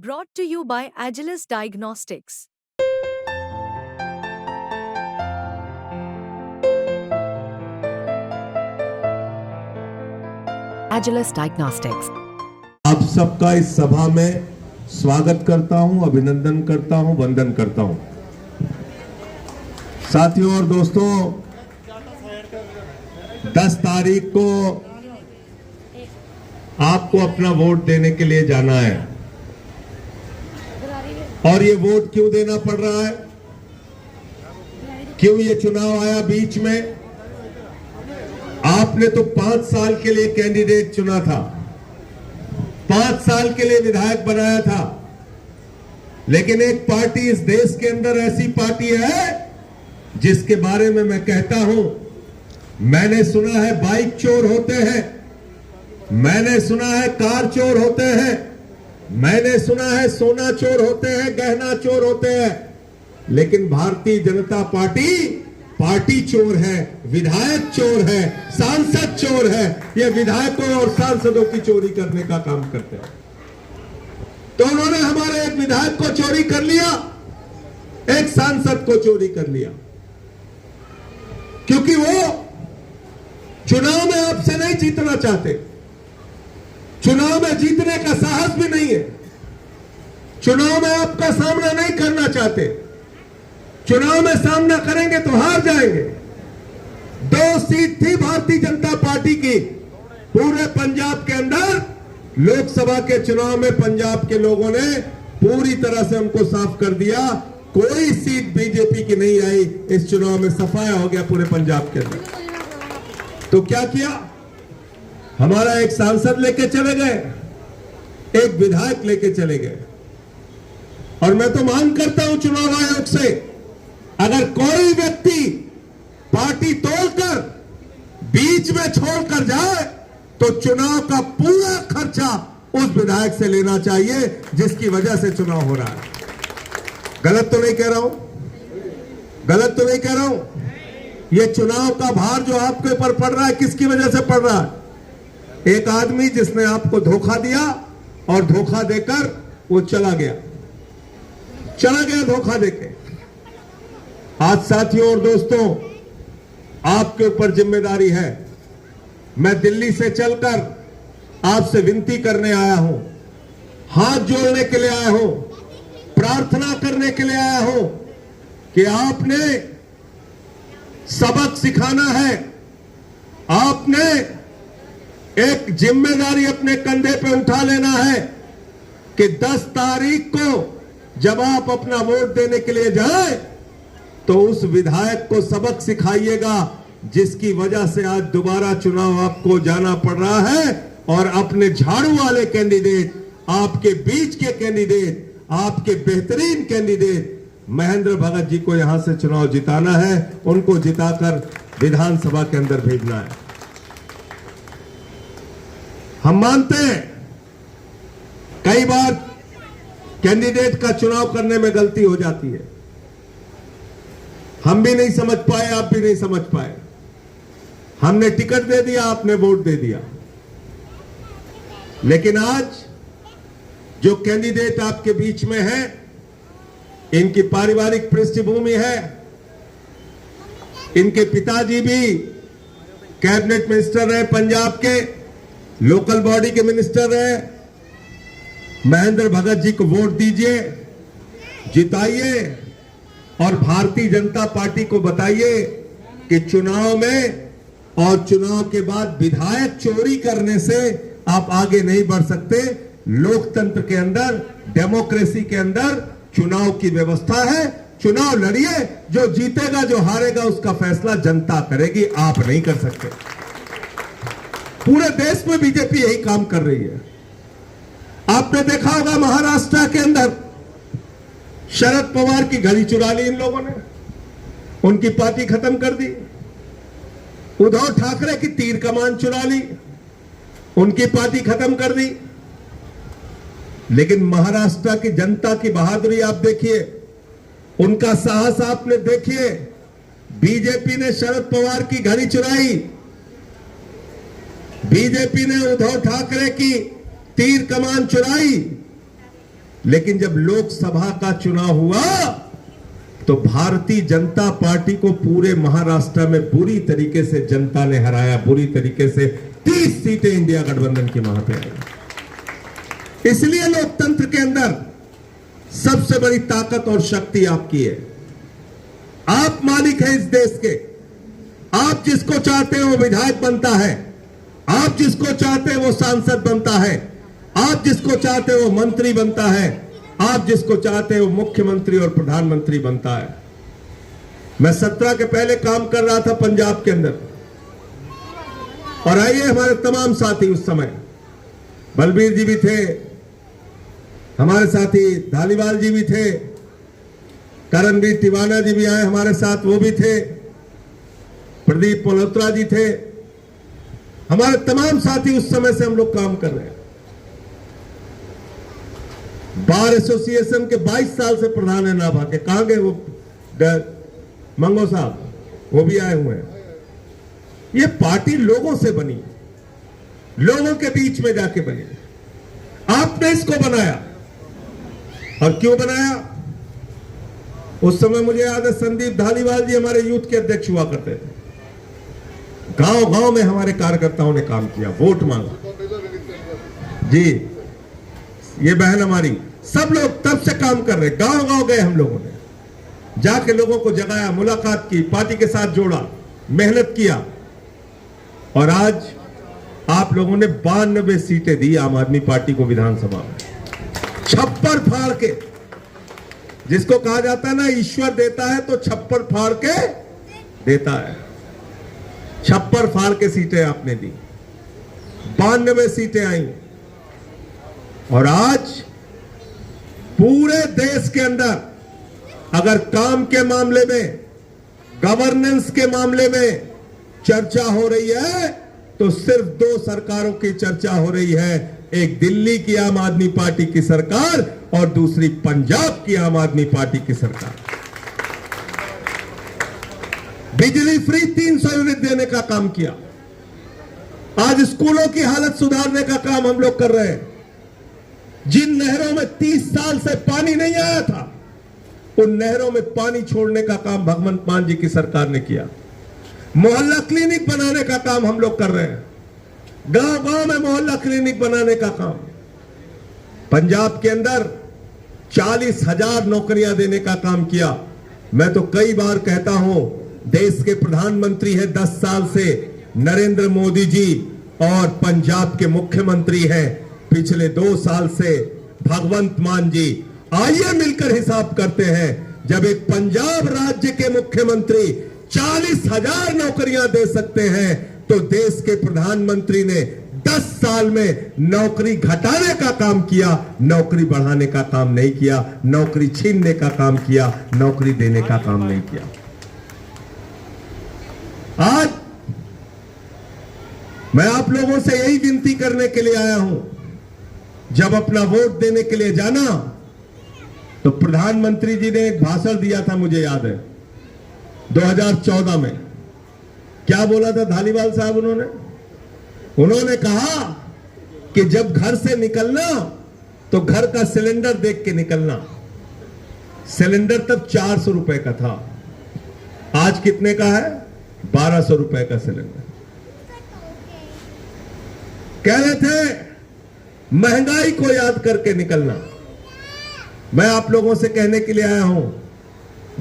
Brought to you by Agilus Diagnostics. Agilus Diagnostics. आप सबका इस सभा में स्वागत करता हूं, अभिनंदन करता हूं, वंदन करता हूं। साथियों और दोस्तों, 10 तारीख को आपको अपना वोट देने के लिए जाना है। और ये वोट क्यों देना पड़ रहा है? क्यों ये चुनाव आया बीच में? आपने तो 5 साल के लिए कैंडिडेट चुना था, 5 साल के लिए विधायक बनाया था, लेकिन एक पार्टी इस देश के अंदर ऐसी पार्टी है जिसके बारे में मैं कहता हूं, मैंने सुना है बाइक चोर होते हैं, मैंने सुना है कार चोर होते हैं, मैंने सुना है सोना चोर होते हैं, गहना चोर होते हैं, लेकिन भारतीय जनता पार्टी चोर है, विधायक चोर है, सांसद चोर है। ये विधायकों और सांसदों की चोरी करने का काम करते हैं। तो उन्होंने हमारे एक विधायक को चोरी कर लिया, एक सांसद को चोरी कर लिया, क्योंकि वो चुनाव में आपसे नहीं जीतना चाहते, चुनाव में जीतने का साहस भी नहीं है, चुनाव में आपका सामना नहीं करना चाहते, चुनाव में सामना करेंगे तो हार जाएंगे। 2 सीट थी भारतीय जनता पार्टी की पूरे पंजाब के अंदर। लोकसभा के चुनाव में पंजाब के लोगों ने पूरी तरह से हमको साफ कर दिया, कोई सीट बीजेपी की नहीं आई। इस चुनाव में सफाया हो गया पूरे पंजाब के अंदर। तो क्या किया? हमारा एक सांसद लेके चले गए, एक विधायक लेके चले गए। और मैं तो मांग करता हूं चुनाव आयोग से, अगर कोई व्यक्ति पार्टी तोड़कर बीच में छोड़कर जाए तो चुनाव का पूरा खर्चा उस विधायक से लेना चाहिए जिसकी वजह से चुनाव हो रहा है। गलत तो नहीं कह रहा हूं? गलत तो नहीं कह रहा हूं? यह चुनाव का भार जो आपके ऊपर पड़ रहा है, किसकी वजह से पड़ रहा है? एक आदमी जिसने आपको धोखा दिया और धोखा देकर वो चला गया धोखा देके। आज साथियों और दोस्तों, आपके ऊपर जिम्मेदारी है। मैं दिल्ली से चलकर आपसे विनती करने आया हूं, हाथ जोड़ने के लिए आया हूं, प्रार्थना करने के लिए आया हूं कि आपने सबक सिखाना है। आपने एक जिम्मेदारी अपने कंधे पे उठा लेना है कि 10 तारीख को जब आप अपना वोट देने के लिए जाएं तो उस विधायक को सबक सिखाइएगा जिसकी वजह से आज दोबारा चुनाव आपको जाना पड़ रहा है। और अपने झाड़ू वाले कैंडिडेट, आपके बीच के कैंडिडेट, आपके बेहतरीन कैंडिडेट महेंद्र भगत जी को यहां से चुनाव जिताना है, उनको जिताकर विधानसभा के अंदर भेजना है। हम मानते हैं कई बार कैंडिडेट का चुनाव करने में गलती हो जाती है, हम भी नहीं समझ पाए, आप भी नहीं समझ पाए। हमने टिकट दे दिया, आपने वोट दे दिया, लेकिन आज जो कैंडिडेट आपके बीच में है, इनकी पारिवारिक पृष्ठभूमि है, इनके पिताजी भी कैबिनेट मिनिस्टर रहे पंजाब के, लोकल बॉडी के मिनिस्टर रहे। महेंद्र भगत जी को वोट दीजिए, जिताइए और भारतीय जनता पार्टी को बताइए कि चुनाव में और चुनाव के बाद विधायक चोरी करने से आप आगे नहीं बढ़ सकते। लोकतंत्र के अंदर, डेमोक्रेसी के अंदर चुनाव की व्यवस्था है। चुनाव लड़िए, जो जीतेगा जो हारेगा उसका फैसला जनता करेगी, आप नहीं कर सकते। पूरे देश में बीजेपी यही काम कर रही है। आपने देखा होगा महाराष्ट्र के अंदर शरद पवार की घड़ी चुरा ली इन लोगों ने, उनकी पार्टी खत्म कर दी। उद्धव ठाकरे की तीर कमान चुरा ली, उनकी पार्टी खत्म कर दी। लेकिन महाराष्ट्र की जनता की बहादुरी आप देखिए, उनका साहस आपने देखिए। बीजेपी ने शरद पवार की घड़ी चुराई, बीजेपी ने उद्धव ठाकरे की तीर कमान चुराई, लेकिन जब लोकसभा का चुनाव हुआ तो भारतीय जनता पार्टी को पूरे महाराष्ट्र में बुरी तरीके से जनता ने हराया, बुरी तरीके से 30 सीटें इंडिया गठबंधन की वहां पे आई। इसलिए लोकतंत्र के अंदर सबसे बड़ी ताकत और शक्ति आपकी है। आप मालिक हैं इस देश के। आप जिसको चाहते हैं वो विधायक बनता है, आप जिसको चाहते हैं वो सांसद बनता है, आप जिसको चाहते हैं वो मंत्री बनता है, आप जिसको चाहते हैं वो मुख्यमंत्री और प्रधानमंत्री बनता है। मैं 17 के पहले काम कर रहा था पंजाब के अंदर, और आइए हमारे तमाम साथी उस समय, बलबीर जी भी थे, हमारे साथी धालीवाल जी भी थे, करणवीर तिवाना जी भी आए हमारे साथ, वो भी थे, प्रदीप मल्होत्रा जी थे, हमारे तमाम साथी उस समय से हम लोग काम कर रहे हैं। बार एसोसिएशन के 22 साल से प्रधान है नाभा के। कहां गए वो मंगो साहब, वो भी आए हुए हैं। ये पार्टी लोगों से बनी, लोगों के बीच में जाके बनी। आपने इसको बनाया, और क्यों बनाया? उस समय मुझे याद है संदीप धालीवाल जी हमारे यूथ के अध्यक्ष हुआ करते थे। गांव गांव में हमारे कार्यकर्ताओं ने काम किया, वोट मांगा जी, ये बहन हमारी, सब लोग तब से काम कर रहे, गांव गांव गए हम लोगों ने, जाके लोगों को जगाया, मुलाकात की, पार्टी के साथ जोड़ा, मेहनत किया, और आज आप लोगों ने 92 सीटें दी आम आदमी पार्टी को विधानसभा में, छप्पर फाड़ के। जिसको कहा जाता है ना ईश्वर देता है तो छप्पर फाड़ के देता है, छप्पर फाड़ के सीटें आपने दी, 92 सीटें आई। और आज पूरे देश के अंदर अगर काम के मामले में, गवर्नेंस के मामले में चर्चा हो रही है तो सिर्फ 2 सरकारों की चर्चा हो रही है, एक दिल्ली की आम आदमी पार्टी की सरकार और दूसरी पंजाब की आम आदमी पार्टी की सरकार। बिजली फ्री 300 यूनिट देने का काम किया, आज स्कूलों की हालत सुधारने का काम हम लोग कर रहे हैं। जिन नहरों में 30 साल से पानी नहीं आया था, उन नहरों में पानी छोड़ने का काम भगवंत मान जी की सरकार ने किया। मोहल्ला क्लिनिक बनाने का काम हम लोग कर रहे हैं, गांव गांव में मोहल्ला क्लिनिक बनाने का काम। पंजाब के अंदर 40,000 नौकरियां देने का काम किया। मैं तो कई बार कहता हूं, देश के प्रधानमंत्री है 10 साल से नरेंद्र मोदी जी, और पंजाब के मुख्यमंत्री हैं पिछले 2 साल से भगवंत मान जी। आइए मिलकर हिसाब करते हैं, जब एक पंजाब राज्य के मुख्यमंत्री 40,000 नौकरियां दे सकते हैं, तो देश के प्रधानमंत्री ने 10 साल में नौकरी घटाने का काम किया, नौकरी बढ़ाने का काम नहीं किया, नौकरी छीनने का काम किया, नौकरी देने का काम नहीं किया। आज मैं आप लोगों से यही विनती करने के लिए आया हूं, जब अपना वोट देने के लिए जाना तो प्रधानमंत्री जी ने एक भाषण दिया था, मुझे याद है 2014 में। क्या बोला था धालीवाल साहब? उन्होंने कहा कि जब घर से निकलना तो घर का सिलेंडर देख के निकलना। सिलेंडर तब 400 रुपए का था, आज कितने का है? 1200 रुपए का सिलेंडर। कह रहे थे महंगाई को याद करके निकलना। मैं आप लोगों से कहने के लिए आया हूं,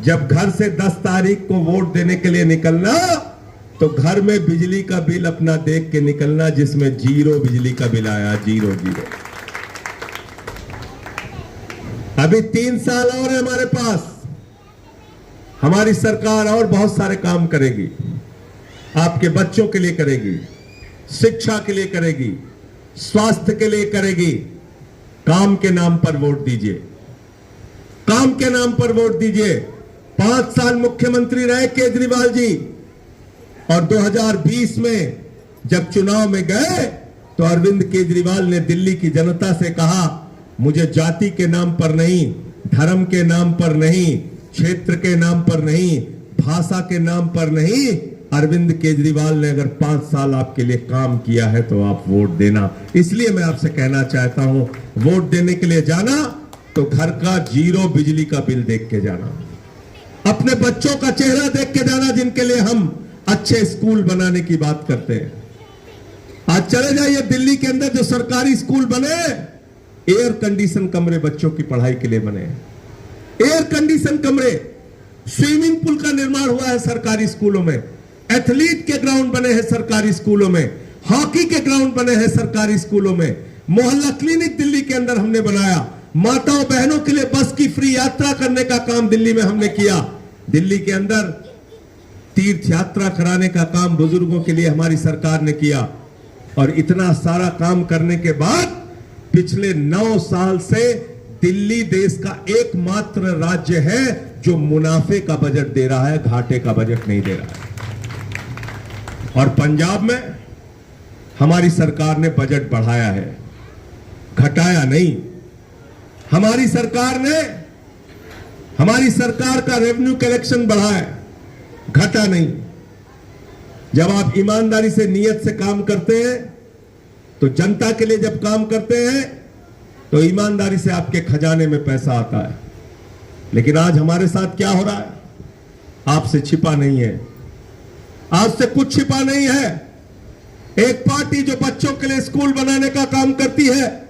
जब घर से 10 तारीख को वोट देने के लिए निकलना तो घर में बिजली का बिल अपना देख के निकलना, जिसमें 0 बिजली का बिल आया, 0। अभी 3 साल और है हमारे पास, हमारी सरकार और बहुत सारे काम करेगी, आपके बच्चों के लिए करेगी, शिक्षा के लिए करेगी, स्वास्थ्य के लिए करेगी। काम के नाम पर वोट दीजिए, काम के नाम पर वोट दीजिए। 5 साल मुख्यमंत्री रहे केजरीवाल जी, और 2020 में जब चुनाव में गए तो अरविंद केजरीवाल ने दिल्ली की जनता से कहा, मुझे जाति के नाम पर नहीं, धर्म के नाम पर नहीं, क्षेत्र के नाम पर नहीं, भाषा के नाम पर नहीं, अरविंद केजरीवाल ने अगर 5 साल आपके लिए काम किया है तो आप वोट देना। इसलिए मैं आपसे कहना चाहता हूं, वोट देने के लिए जाना तो घर का जीरो बिजली का बिल देख के जाना, अपने बच्चों का चेहरा देख के जाना जिनके लिए हम अच्छे स्कूल बनाने की बात करते हैं। आज चले जाइए दिल्ली के अंदर जो सरकारी स्कूल बने, एयर कंडीशन कमरे बच्चों की पढ़ाई के लिए बने, एयर कंडीशन कमरे, स्विमिंग पूल का निर्माण हुआ है सरकारी स्कूलों में, एथलीट के ग्राउंड बने हैं सरकारी स्कूलों में, हॉकी के ग्राउंड बने हैं सरकारी स्कूलों में, मोहल्ला क्लिनिक दिल्ली के अंदर हमने बनाया, माताओं बहनों के लिए बस की फ्री यात्रा करने का काम दिल्ली में हमने किया, दिल्ली के अंदर तीर्थ यात्रा कराने का काम बुजुर्गों के लिए हमारी सरकार ने किया। और इतना सारा काम करने के बाद पिछले 9 साल से दिल्ली देश का एकमात्र राज्य है जो मुनाफे का बजट दे रहा है, घाटे का बजट नहीं दे रहा है। और पंजाब में हमारी सरकार ने बजट बढ़ाया है, घटाया नहीं। हमारी सरकार का रेवेन्यू कलेक्शन बढ़ा है, घटा नहीं। जब आप ईमानदारी से नियत से काम करते हैं तो जनता के लिए जब काम करते हैं तो ईमानदारी से आपके खजाने में पैसा आता है। लेकिन आज हमारे साथ क्या हो रहा है, आपसे छिपा नहीं है, आज से कुछ छिपा नहीं है। एक पार्टी जो बच्चों के लिए स्कूल बनाने का काम करती है,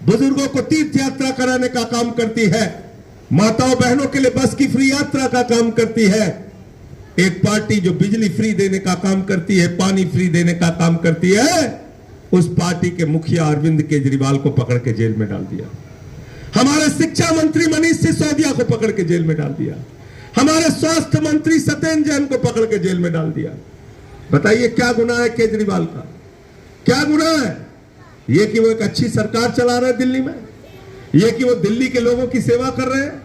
बुजुर्गों को तीर्थ यात्रा कराने का काम करती है, माताओं बहनों के लिए बस की फ्री यात्रा का काम करती है, एक पार्टी जो बिजली फ्री देने का काम करती है, पानी फ्री देने का काम करती है, उस पार्टी के मुखिया अरविंद केजरीवाल को पकड़ के जेल में डाल दिया। हमारे शिक्षा मंत्री मनीष सिसोदिया को पकड़ के जेल में डाल दिया। हमारे स्वास्थ्य मंत्री सत्येंद्र जैन को पकड़ के जेल में डाल दिया। बताइए क्या गुनाह है केजरीवाल का, क्या गुनाह है? ये कि वो एक अच्छी सरकार चला रहे हैं दिल्ली में, ये कि वो दिल्ली के लोगों की सेवा कर रहे हैं,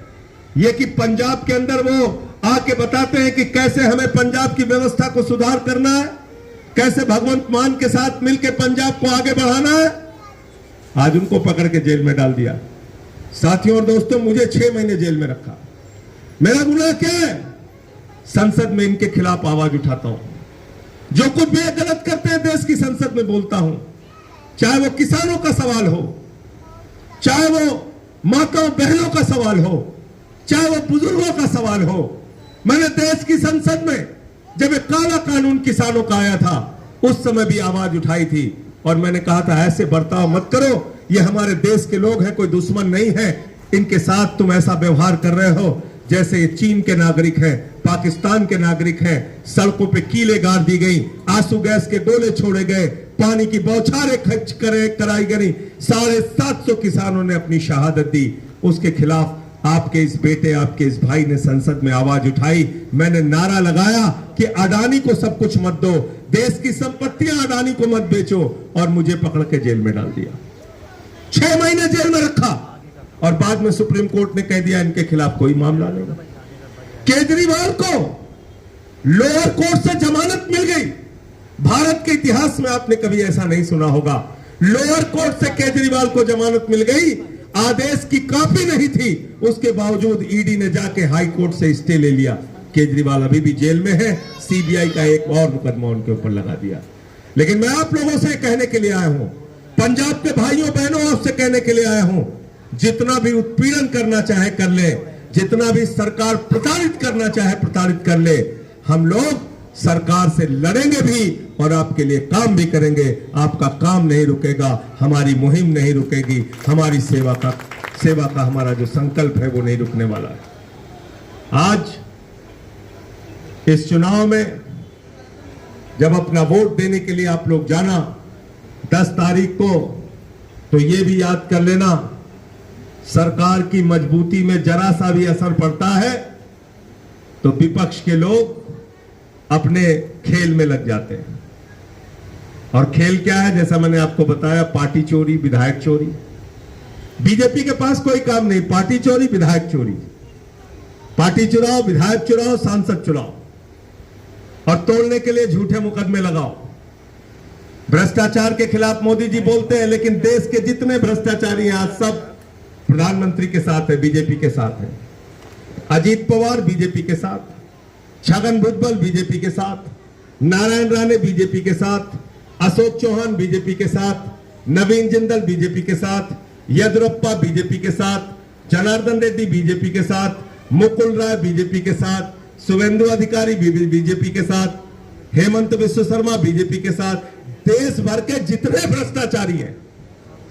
ये कि पंजाब के अंदर वो आके बताते हैं कि कैसे हमें पंजाब की व्यवस्था को सुधार करना है, कैसे भगवंत मान के साथ मिलकर पंजाब को आगे बढ़ाना है। आज उनको पकड़ के जेल में डाल दिया। साथियों और दोस्तों, मुझे 6 महीने जेल में रखा। मेरा गुनाह क्या है? संसद में इनके खिलाफ आवाज उठाता हूं, जो कुछ भी गलत करते हैं देश की संसद में बोलता हूं, चाहे वो किसानों का सवाल हो, चाहे वो माताओं बहनों का सवाल हो, चाहे वो बुजुर्गों का सवाल हो। मैंने देश की संसद में जब एक काला कानून किसानों का आया था उस समय भी आवाज उठाई थी और मैंने कहा था ऐसे बर्ताव मत करो, ये हमारे देश के लोग हैं, कोई दुश्मन नहीं है, इनके साथ तुम ऐसा व्यवहार कर रहे हो जैसे ये चीन के नागरिक हैं, पाकिस्तान के नागरिक हैं। सड़कों पे कीले गाड़ दी गई, आंसू गैस के गोले छोड़े गए, पानी की बौछारें खर्च कराई गई, 750 किसानों ने अपनी शहादत दी। उसके खिलाफ आपके इस बेटे, आपके इस भाई ने संसद में आवाज उठाई। मैंने नारा लगाया कि अडानी को सब कुछ मत दो, देश की संपत्तियां अडानी को मत बेचो, और मुझे पकड़ के जेल में डाल दिया। 6 महीने जेल में रखा और बाद में सुप्रीम कोर्ट ने कह दिया इनके खिलाफ कोई मामला नहीं। केजरीवाल को लोअर कोर्ट से जमानत मिल गई। भारत के इतिहास में आपने कभी ऐसा नहीं सुना होगा, लोअर कोर्ट से केजरीवाल को जमानत मिल गई। आदेश की कॉपी नहीं थी, उसके बावजूद ईडी ने जाके हाई कोर्ट से स्टे ले लिया। केजरीवाल अभी भी जेल में है, सीबीआई का एक और मुकदमा उनके ऊपर लगा दिया। लेकिन मैं आप लोगों से कहने के लिए आया हूं, पंजाब के भाइयों बहनों, आपसे कहने के लिए आया हूं, जितना भी उत्पीड़न करना चाहे कर ले, जितना भी सरकार प्रताड़ित करना चाहे प्रताड़ित कर ले, हम लोग सरकार से लड़ेंगे भी और आपके लिए काम भी करेंगे। आपका काम नहीं रुकेगा, हमारी मुहिम नहीं रुकेगी, हमारी सेवा का हमारा जो संकल्प है वो नहीं रुकने वाला है। आज इस चुनाव में जब अपना वोट देने के लिए आप लोग जाना 10 तारीख को, तो ये भी याद कर लेना, सरकार की मजबूती में जरा सा भी असर पड़ता है तो विपक्ष के लोग अपने खेल में लग जाते हैं। और खेल क्या है? जैसा मैंने आपको बताया, पार्टी चोरी, विधायक चोरी। बीजेपी के पास कोई काम नहीं, पार्टी चोरी, विधायक चोरी, पार्टी चुराओ, विधायक चुराओ, सांसद चुराओ, और तोड़ने के लिए झूठे मुकदमे लगाओ। भ्रष्टाचार के खिलाफ मोदी जी बोलते हैं, लेकिन देश के जितने भ्रष्टाचारी हैं आज सब प्रधानमंत्री के साथ है, बीजेपी के साथ है। अजीत पवार बीजेपी के साथ, छगन भुजबल बीजेपी के साथ, नारायण राणे बीजेपी के साथ, अशोक चौहान बीजेपी के साथ, नवीन जिंदल बीजेपी के साथ, येदियुरप्पा बीजेपी के साथ, जनार्दन रेड्डी बीजेपी के साथ, मुकुल राय बीजेपी के साथ, शुभेंदु अधिकारी बीजेपी के साथ, हेमंत विश्व शर्मा बीजेपी के साथ, देश भर के जितने भ्रष्टाचारी हैं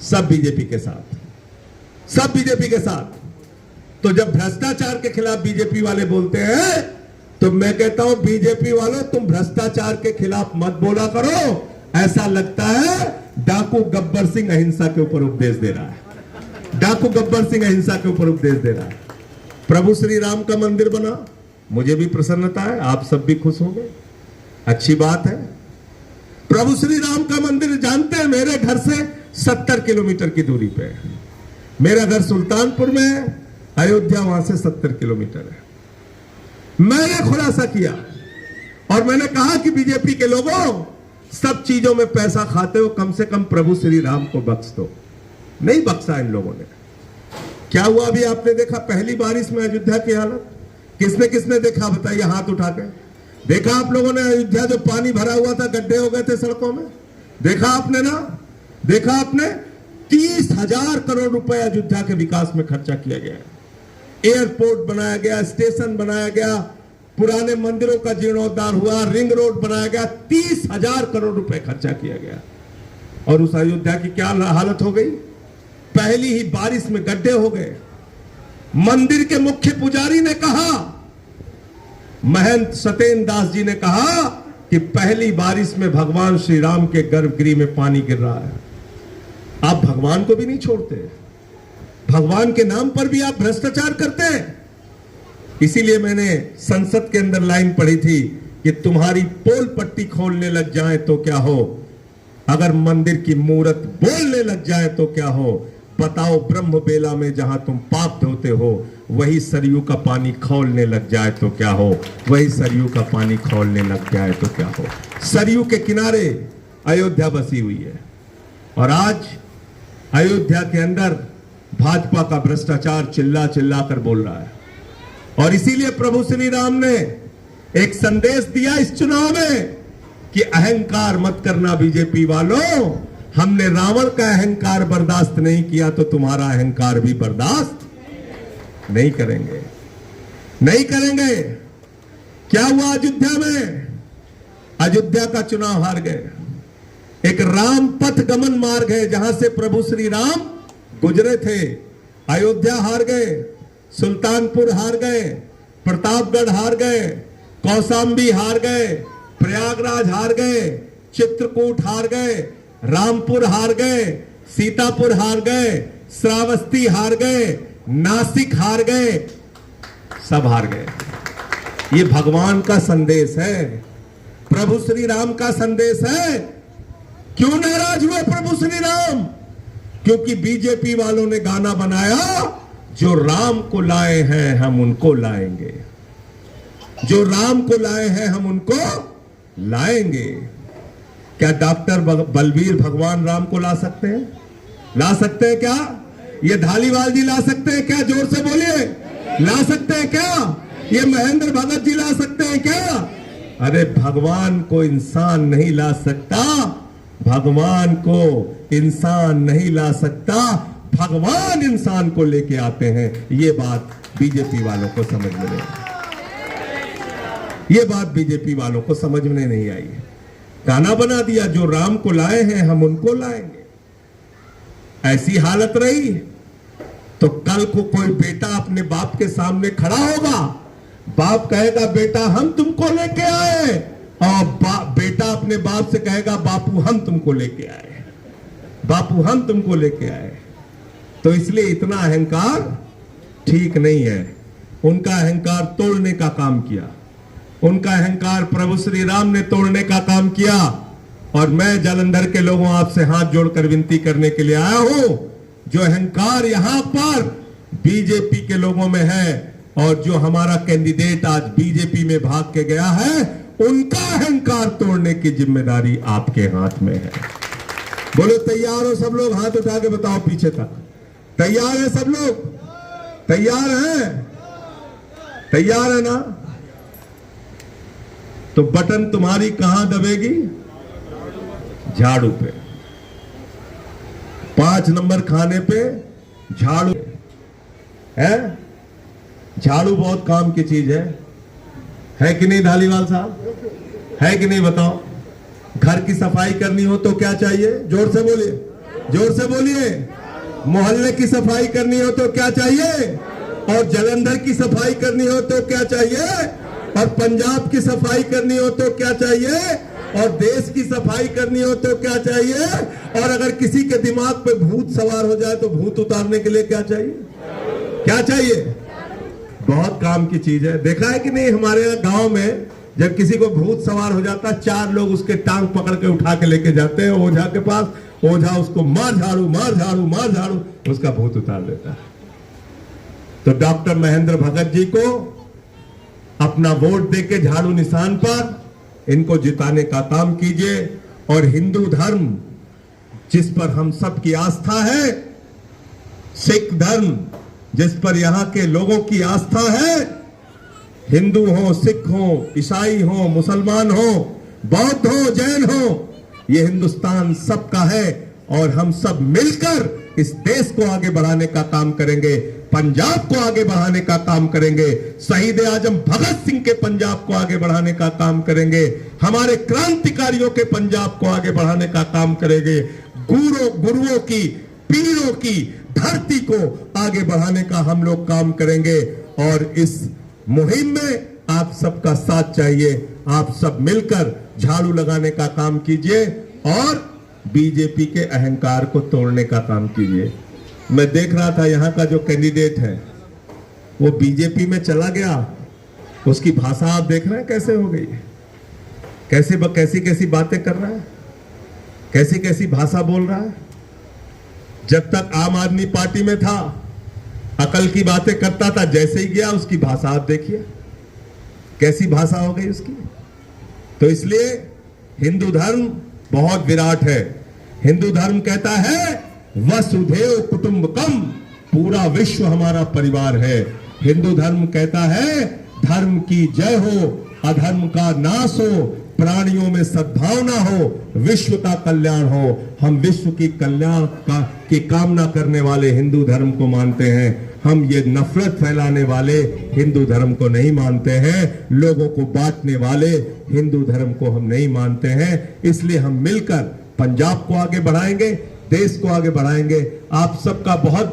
सब बीजेपी के साथ, सब बीजेपी के साथ। तो जब भ्रष्टाचार के खिलाफ बीजेपी वाले बोलते हैं तो मैं कहता हूं बीजेपी वालों तुम भ्रष्टाचार के खिलाफ मत बोला करो। ऐसा लगता है डाकू गब्बर सिंह अहिंसा के ऊपर उपदेश दे रहा है, डाकू गब्बर सिंह अहिंसा के ऊपर उपदेश दे रहा है। प्रभु श्री राम का मंदिर बना, मुझे भी प्रसन्नता है, आप सब भी खुश होंगे, अच्छी बात है। प्रभु श्री राम का मंदिर जानते हैं मेरे घर से 70 किलोमीटर की दूरी पे है। मेरा घर सुल्तानपुर में है, अयोध्या वहां से 70 किलोमीटर है। मैंने खुलासा किया और मैंने कहा कि बीजेपी के लोगों सब चीजों में पैसा खाते हो, कम से कम प्रभु श्री राम को बख्श दो। नहीं बख्शा इन लोगों ने। क्या हुआ अभी आपने देखा, पहली बारिश में अयोध्या की हालत किसने किसने देखा बताइए, हाथ उठा के। देखा आप लोगों ने अयोध्या जो पानी भरा हुआ था, गड्ढे हो गए थे सड़कों में, देखा आपने ना, देखा आपने। 30,000 करोड़ रुपए अयोध्या के विकास में खर्चा किया गया है। एयरपोर्ट बनाया गया, स्टेशन बनाया गया, पुराने मंदिरों का जीर्णोद्धार हुआ, रिंग रोड बनाया गया, 30,000 करोड़ रुपए खर्चा किया गया। और उस अयोध्या की क्या हालत हो गई, पहली ही बारिश में गड्ढे हो गए। मंदिर के मुख्य पुजारी ने कहा, महंत सत्येंद्र दास जी ने कहा कि पहली बारिश में भगवान श्री राम के गर्भगृह में पानी गिर रहा है। आप भगवान को भी नहीं छोड़ते, भगवान के नाम पर भी आप भ्रष्टाचार करते हैं। इसीलिए मैंने संसद के अंदर लाइन पढ़ी थी कि तुम्हारी पोल पट्टी खोलने लग जाए तो क्या हो, अगर मंदिर की मूरत बोलने लग जाए तो क्या हो। बताओ ब्रह्म बेला में जहां तुम पाप धोते हो, वही सरयू का पानी खौलने लग जाए तो क्या हो, वही सरयू का पानी खौलने लग जाए तो क्या हो। सरयू के किनारे अयोध्या बसी हुई है और आज अयोध्या के अंदर भाजपा का भ्रष्टाचार चिल्ला चिल्ला कर बोल रहा है। और इसीलिए प्रभु श्री राम ने एक संदेश दिया इस चुनाव में कि अहंकार मत करना बीजेपी वालों, हमने रावण का अहंकार बर्दाश्त नहीं किया तो तुम्हारा अहंकार भी बर्दाश्त नहीं करेंगे, नहीं करेंगे। क्या हुआ अयोध्या में, अयोध्या का चुनाव हार गए। एक राम पथ गमन मार्ग है जहां से प्रभु श्री राम गुजरे थे। अयोध्या हार गए, सुल्तानपुर हार गए, प्रतापगढ़ हार गए, कौशाम्बी हार गए, प्रयागराज हार गए, चित्रकूट हार गए, रामपुर हार गए, सीतापुर हार गए, श्रावस्ती हार गए, नासिक हार गए, सब हार गए। ये भगवान का संदेश है, प्रभु श्री राम का संदेश है। क्यों नाराज हुए प्रभु श्री राम? क्योंकि बीजेपी वालों ने गाना बनाया, जो राम को लाए हैं हम उनको लाएंगे, जो राम को लाए हैं हम उनको लाएंगे। क्या डॉक्टर बलबीर भगवान राम को ला सकते हैं? ला सकते हैं क्या? ये धालीवाल जी ला सकते हैं क्या? जोर से बोलिए, ला सकते हैं क्या? ये महेंद्र भगत जी ला सकते हैं क्या? अरे भगवान को इंसान नहीं ला सकता, भगवान को इंसान नहीं ला सकता, भगवान इंसान को लेके आते हैं। ये बात बीजेपी वालों को समझ में नहीं आई, ये बात बीजेपी वालों को समझ में नहीं आई। गाना बना दिया, जो राम को लाए हैं हम उनको लाएंगे। ऐसी हालत रही तो कल को कोई बेटा अपने बाप के सामने खड़ा होगा, बाप कहेगा बेटा हम तुमको लेके आए, और बेटा अपने बाप से कहेगा बापू हम तुमको लेके आए, बापू हम तुमको लेके आए। तो इसलिए इतना अहंकार ठीक नहीं है। उनका अहंकार तोड़ने का काम किया, उनका अहंकार प्रभु श्री राम ने तोड़ने का काम किया। और मैं जालंधर के लोगों आपसे हाथ जोड़कर विनती करने के लिए आया हूं, जो अहंकार यहां पर बीजेपी के लोगों में है और जो हमारा कैंडिडेट आज बीजेपी में भाग के गया है, उनका अहंकार तोड़ने की जिम्मेदारी आपके हाथ में है। बोलो तैयार हो सब लोग? हाथ उठा के बताओ पीछे तक। तैयार है सब लोग? तैयार हैं? तैयार है ना? तो बटन तुम्हारी कहां दबेगी? झाड़ू पे। 5 नंबर खाने पे झाड़ू। है? झाड़ू बहुत काम की चीज है कि नहीं धालीवाल साहब? है कि नहीं बताओ? घर की सफाई करनी हो तो क्या चाहिए? जोर से बोलिए, जोर से बोलिए। मोहल्ले की सफाई करनी हो तो क्या चाहिए? और जलंधर की सफाई करनी हो तो क्या चाहिए? और पंजाब की सफाई करनी हो तो क्या चाहिए? और देश की सफाई करनी हो तो क्या चाहिए? और अगर किसी के दिमाग पे भूत सवार हो जाए तो भूत उतारने के लिए क्या चाहिए? क्या चाहिए? बहुत काम की चीज है। देखा है कि नहीं हमारे यहाँ गांव में जब किसी को भूत सवार हो जाता है, 4 लोग उसके टांग पकड़ के उठा के लेके जाते हैं ओझा के पास। ओझा उसको मार झाड़ू मार झाड़ू मार झाड़ू, उसका भूत उतार देता है। तो डॉक्टर महेंद्र भगत जी को अपना वोट देके झाड़ू निशान पर इनको जिताने का काम कीजिए। और हिंदू धर्म जिस पर हम सब की आस्था है, सिख धर्म जिस पर यहां के लोगों की आस्था है, हिंदू हो, सिख हो, ईसाई हो, मुसलमान हो, बौद्ध हो, जैन हो, ये हिंदुस्तान सबका है। और हम सब मिलकर इस देश को आगे बढ़ाने का काम करेंगे, पंजाब को आगे बढ़ाने का काम करेंगे, शहीद आजम भगत सिंह के पंजाब को आगे बढ़ाने का काम करेंगे, हमारे क्रांतिकारियों के पंजाब को आगे बढ़ाने का काम करेंगे, गुरुओं की, पीरों की धरती को आगे बढ़ाने का हम लोग काम करेंगे। और इस मुहिम में आप सबका साथ चाहिए। आप सब मिलकर झाड़ू लगाने का काम कीजिए और बीजेपी के अहंकार को तोड़ने का काम कीजिए। मैं देख रहा था यहाँ का जो कैंडिडेट है वो बीजेपी में चला गया, उसकी भाषा आप देख रहे हैं कैसे हो गई, कैसी कैसी बातें कर रहा है, कैसी कैसी भाषा बोल रहा है। जब तक आम आदमी पार्टी में था अकल की बातें करता था, जैसे ही गया उसकी भाषा आप देखिए कैसी भाषा हो गई उसकी। तो इसलिए हिंदू धर्म बहुत विराट है। हिंदू धर्म कहता है वसुधैव कुटुंबकम, पूरा विश्व हमारा परिवार है। हिंदू धर्म कहता है धर्म की जय हो, अधर्म का नाश हो, प्राणियों में सद्भावना हो, विश्व का कल्याण हो। हम विश्व की कल्याण की कामना करने वाले हिंदू धर्म को मानते हैं। हम ये नफरत फैलाने वाले हिंदू धर्म को नहीं मानते हैं, लोगों को बांटने वाले हिंदू धर्म को हम नहीं मानते हैं। इसलिए हम मिलकर पंजाब को आगे बढ़ाएंगे, देश को आगे बढ़ाएंगे। आप सबका बहुत